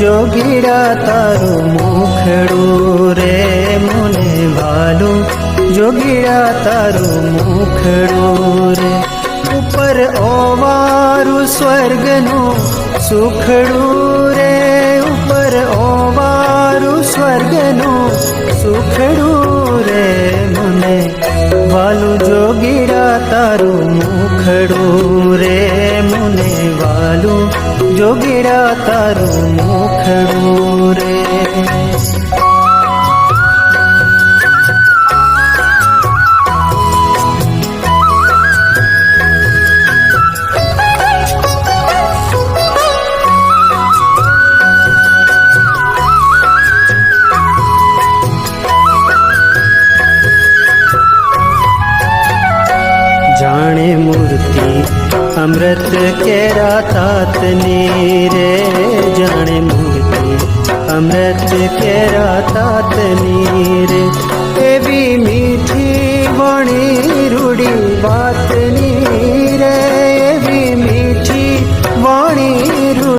जोगीड़ा तारू मुखड़ू रे मुने भालू जोगीड़ा तारू मुखड़ू रे ऊपर ओवारू स्वर्गनु सुखड़ू रे ऊपर ओवारू स्वर्गनु सुखड़ू रे मुने भालू जोगीड़ा तारू मुखड़ू रे मुने भालू जोगीड़ा तारू मुखड़ू रे। जाने मूर्ति अमृत केरा तातनी रे जाने मूर्ति अमृत केरा तातनी रे एवी मीठी वणी रूड़ी बात